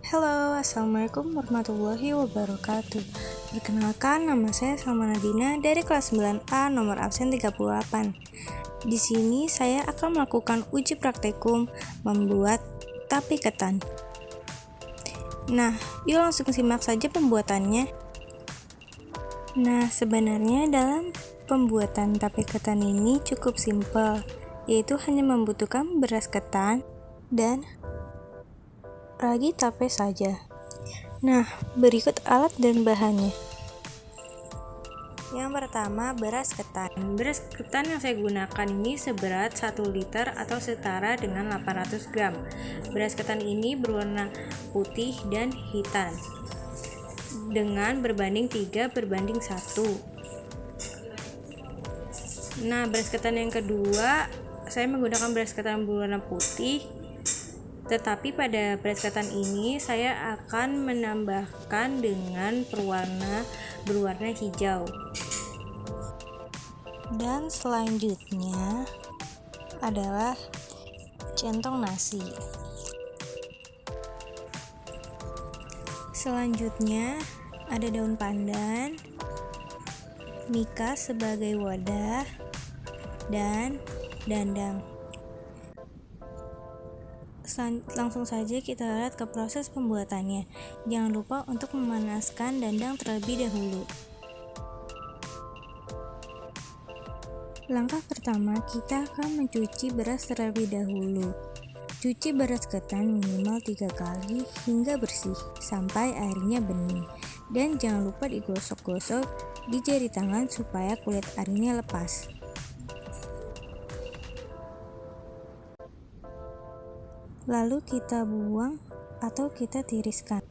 Halo, Assalamualaikum warahmatullahi wabarakatuh. Perkenalkan, nama saya Salma Nadina dari kelas 9A nomor absen 38. Di sini saya akan melakukan uji praktikum membuat tape ketan. Nah, yuk langsung simak saja pembuatannya. Nah, sebenarnya dalam pembuatan tape ketan ini cukup simpel, yaitu hanya membutuhkan beras ketan dan ragi tape saja. Nah, berikut alat dan bahannya. Yang pertama, beras ketan. Beras ketan yang saya gunakan ini seberat 1 liter atau setara dengan 800 gram. Beras ketan ini berwarna putih dan hitam dengan berbanding 3:1. Nah, beras ketan yang kedua, saya menggunakan beras ketan berwarna putih. Tetapi pada beras ketan ini saya akan menambahkan dengan pewarna berwarna hijau. Dan selanjutnya adalah centong nasi. Selanjutnya ada daun pandan, mika sebagai wadah, dan dandang. Langsung saja kita lihat ke proses pembuatannya. Jangan lupa untuk memanaskan dandang terlebih dahulu. Langkah pertama, kita akan mencuci beras terlebih dahulu. Cuci beras ketan minimal 3 kali hingga bersih sampai airnya bening. Dan jangan lupa digosok-gosok di jari tangan supaya kulit airnya lepas. Lalu kita buang atau kita tiriskan.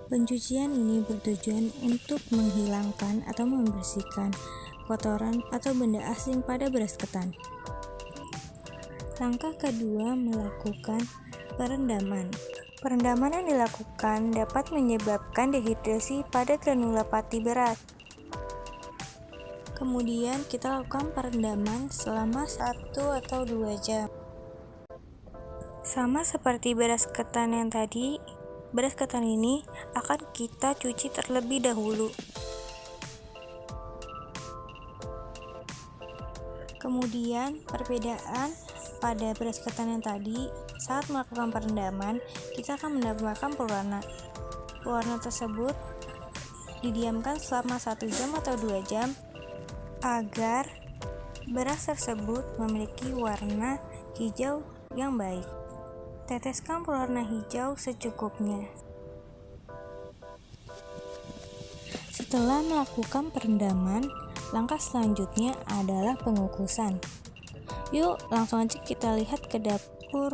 Pencucian ini bertujuan untuk menghilangkan atau membersihkan kotoran atau benda asing pada beras ketan. Langkah kedua, melakukan perendaman. Perendaman yang dilakukan dapat menyebabkan dehidrasi pada granula pati beras. Kemudian kita lakukan perendaman selama 1 atau 2 jam. Sama seperti beras ketan yang tadi, beras ketan ini akan kita cuci terlebih dahulu. Kemudian perbedaan pada beras ketan yang tadi, saat melakukan perendaman, kita akan menambahkan pewarna. Pewarna tersebut didiamkan selama 1 jam atau 2 jam agar beras tersebut memiliki warna hijau yang baik. Teteskan pewarna hijau secukupnya. Setelah melakukan perendaman, langkah selanjutnya adalah pengukusan. Yuk, langsung aja kita lihat ke dapur.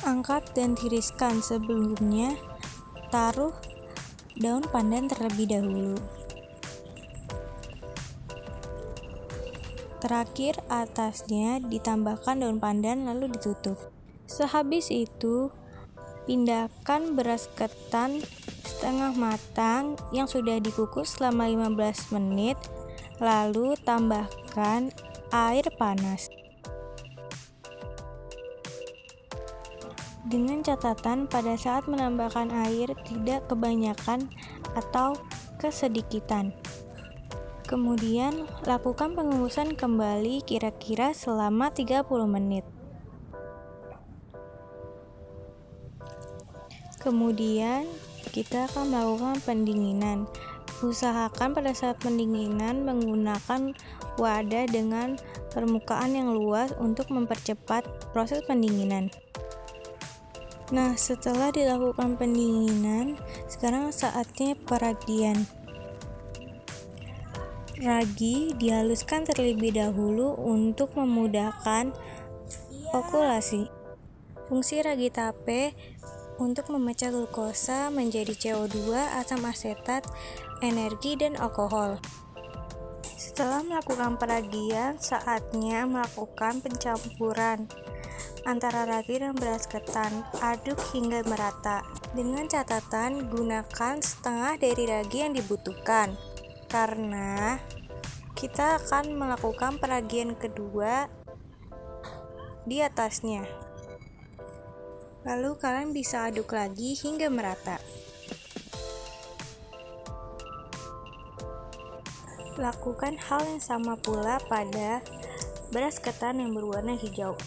Angkat dan tiriskan. Sebelumnya, taruh daun pandan terlebih dahulu. Terakhir, atasnya ditambahkan daun pandan lalu ditutup. Sehabis itu, pindahkan beras ketan setengah matang yang sudah dikukus selama 15 menit, lalu tambahkan air panas. Dengan catatan pada saat menambahkan air tidak kebanyakan atau kesedikitan. Kemudian lakukan pengukusan kembali kira-kira selama 30 menit. Kemudian kita akan melakukan pendinginan. Usahakan pada saat pendinginan menggunakan wadah dengan permukaan yang luas untuk mempercepat proses pendinginan. Nah, setelah dilakukan pendinginan, sekarang saatnya peragian. Ragi dihaluskan terlebih dahulu untuk memudahkan okulasi. Fungsi ragi tape untuk memecah glukosa menjadi CO2, asam asetat, energi, dan alkohol. Setelah melakukan peragian, saatnya melakukan pencampuran antara ragi dan beras ketan. Aduk hingga merata. Dengan catatan, gunakan setengah dari ragi yang dibutuhkan, karena kita akan melakukan peragian kedua di atasnya. Lalu kalian bisa aduk lagi hingga merata. Lakukan hal yang sama pula pada beras ketan yang berwarna hijau.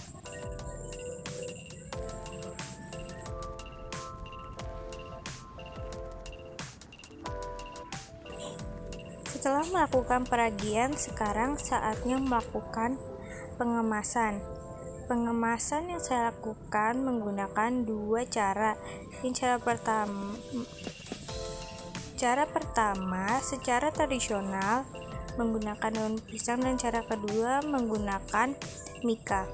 Setelah melakukan peragian, sekarang saatnya melakukan pengemasan. Pengemasan yang saya lakukan menggunakan dua cara. Cara pertama secara tradisional menggunakan daun pisang dan cara kedua menggunakan mika.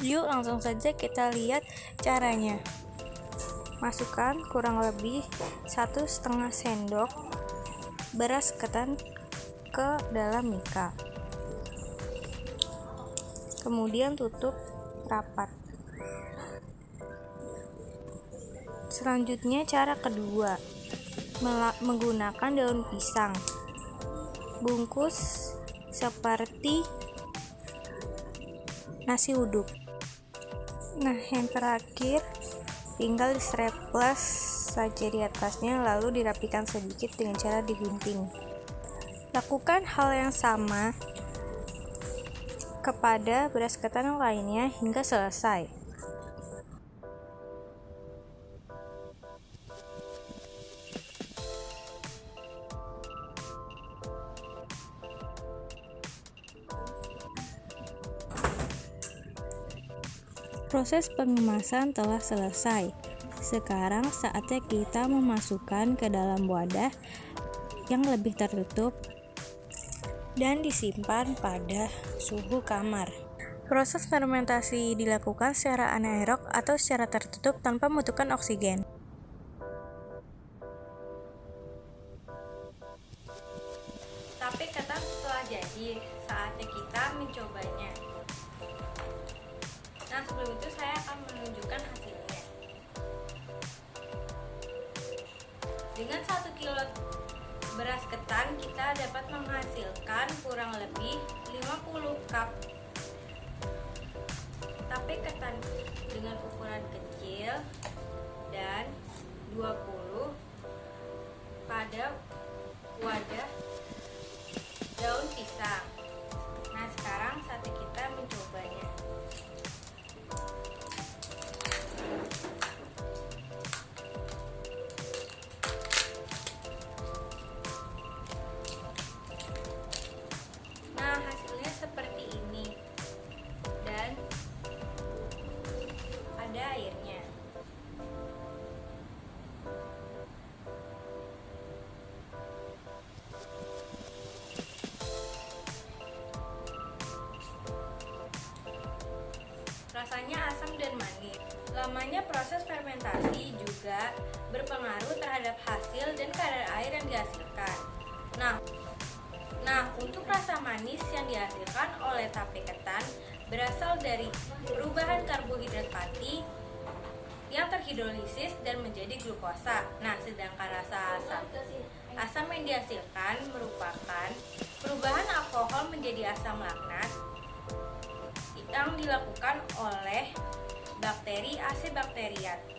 Yuk langsung saja kita lihat caranya. Masukkan kurang lebih 1,5 sendok beras ketan ke dalam mika. Kemudian tutup rapat. Selanjutnya cara kedua, menggunakan daun pisang. Bungkus seperti nasi uduk. Nah, yang terakhir tinggal di staples saja di atasnya, lalu dirapikan sedikit dengan cara digunting. Lakukan hal yang sama kepada beras ketan yang lainnya hingga selesai. Proses pengemasan telah selesai. Sekarang saatnya kita memasukkan ke dalam wadah yang lebih tertutup dan disimpan pada suhu kamar. Proses fermentasi dilakukan secara anaerob atau secara tertutup tanpa membutuhkan oksigen. Tape ketan telah jadi, saatnya kita mencobanya. Nah, sebelum itu saya akan menunjukkan hasilnya. Dengan 1 kilo beras ketan kita dapat menghasilkan kurang lebih 50 cup tape ketan dengan ukuran kecil dan 20 pada wadah daun pisang. Nah, sekarang saatnya kita mencobanya. Nah, hasilnya seperti ini dan ada airnya. Rasanya asam dan manis. Lamanya proses fermentasi juga berpengaruh terhadap hasil dan kadar air yang dihasilkan. Nah, untuk rasa manis yang dihasilkan oleh tape ketan berasal dari perubahan karbohidrat pati yang terhidrolisis dan menjadi glukosa. Nah, sedangkan rasa asam yang dihasilkan merupakan perubahan alkohol menjadi asam laknat yang dilakukan oleh bakteri Acebacteriat.